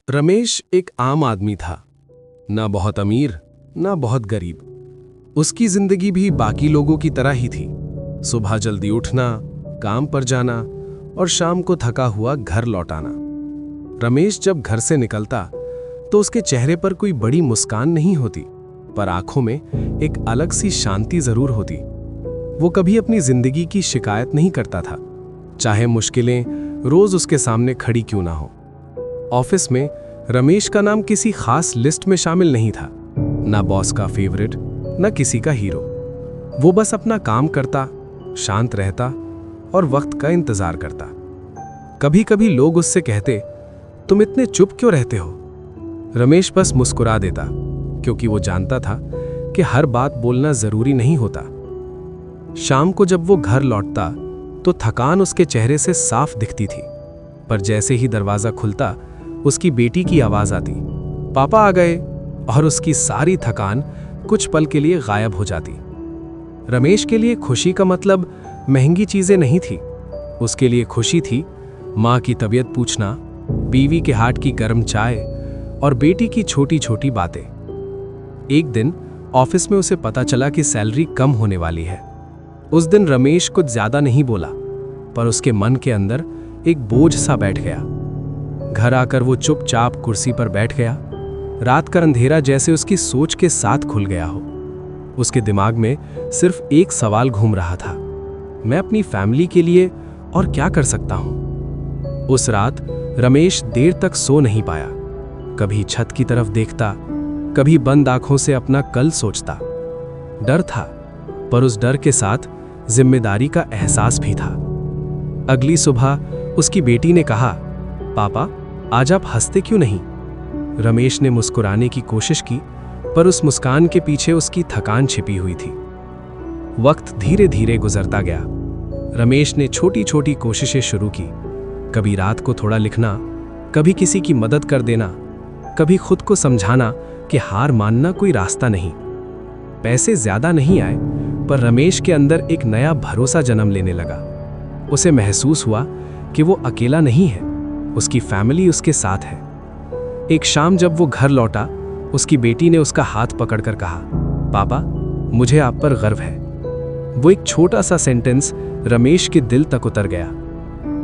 रमेश एक आम आदमी था, ना बहुत अमीर ना बहुत गरीब। उसकी जिंदगी भी बाकी लोगों की तरह ही थी। सुबह जल्दी उठना, काम पर जाना और शाम को थका हुआ घर लौटाना। रमेश जब घर से निकलता तो उसके चेहरे पर कोई बड़ी मुस्कान नहीं होती, पर आंखों में एक अलग सी शांति जरूर होती। वो कभी अपनी जिंदगी की शिकायत नहीं करता था, चाहे मुश्किलें रोज उसके सामने खड़ी क्यों ना हो। ऑफिस में रमेश का नाम किसी खास लिस्ट में शामिल नहीं था, ना बॉस का फेवरेट ना किसी का हीरो। वो बस अपना काम करता, शांत रहता और वक्त का इंतजार करता। कभी कभी लोग उससे कहते, तुम इतने चुप क्यों रहते हो? रमेश बस मुस्कुरा देता, क्योंकि वो जानता था कि हर बात बोलना जरूरी नहीं होता। शाम को जब वो घर लौटता तो थकान उसके चेहरे से साफ दिखती थी, पर जैसे ही दरवाजा खुलता उसकी बेटी की आवाज आती, पापा आ गए, और उसकी सारी थकान कुछ पल के लिए गायब हो जाती। रमेश के लिए खुशी का मतलब महंगी चीजें नहीं थी। उसके लिए खुशी थी माँ की तबीयत पूछना, बीवी के हाथ की गर्म चाय और बेटी की छोटी छोटी बातें। एक दिन ऑफिस में उसे पता चला कि सैलरी कम होने वाली है। उस दिन रमेश कुछ ज्यादा नहीं बोला, पर उसके मन के अंदर एक बोझ सा बैठ गया। घर आकर वो चुपचाप कुर्सी पर बैठ गया। रात का अंधेरा जैसे उसकी सोच के साथ खुल गया हो। उसके दिमाग में सिर्फ एक सवाल घूम रहा था, मैं अपनी फैमिली के लिए और क्या कर सकता हूं? उस रात रमेश देर तक सो नहीं पाया। कभी छत की तरफ देखता, कभी बंद आंखों से अपना कल सोचता। डर था, पर उस डर के साथ जिम्मेदारी का एहसास भी था। अगली सुबह उसकी बेटी ने कहा, पापा आज आप हंसते क्यों नहीं? रमेश ने मुस्कुराने की कोशिश की, पर उस मुस्कान के पीछे उसकी थकान छिपी हुई थी। वक्त धीरे धीरे गुजरता गया। रमेश ने छोटी छोटी कोशिशें शुरू की, कभी रात को थोड़ा लिखना, कभी किसी की मदद कर देना, कभी खुद को समझाना कि हार मानना कोई रास्ता नहीं। पैसे ज्यादा नहीं आए, पर रमेश के अंदर एक नया भरोसा जन्म लेने लगा। उसे महसूस हुआ कि वो अकेला नहीं है, उसकी फैमिली उसके साथ है। एक शाम जब वो घर लौटा, उसकी बेटी ने उसका हाथ पकड़कर कहा, पापा मुझे आप पर गर्व है। वो एक छोटा सा सेंटेंस रमेश के दिल तक उतर गया।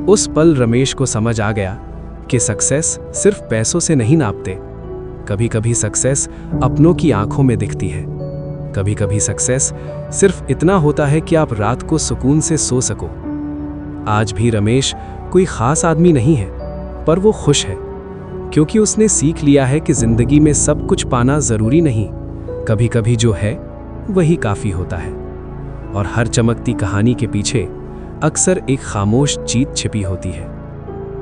उस पल रमेश को समझ आ गया कि सक्सेस सिर्फ पैसों से नहीं नापते। कभी कभी सक्सेस अपनों की आंखों में दिखती है। कभी कभी सक्सेस सिर्फ इतना होता है कि आप रात को सुकून से सो सको। आज भी रमेश कोई खास आदमी नहीं है, पर वो खुश है, क्योंकि उसने सीख लिया है कि जिंदगी में सब कुछ पाना जरूरी नहीं, कभी कभी जो है वही काफी होता है। और हर चमकती कहानी के पीछे अक्सर एक खामोश जीत छिपी होती है।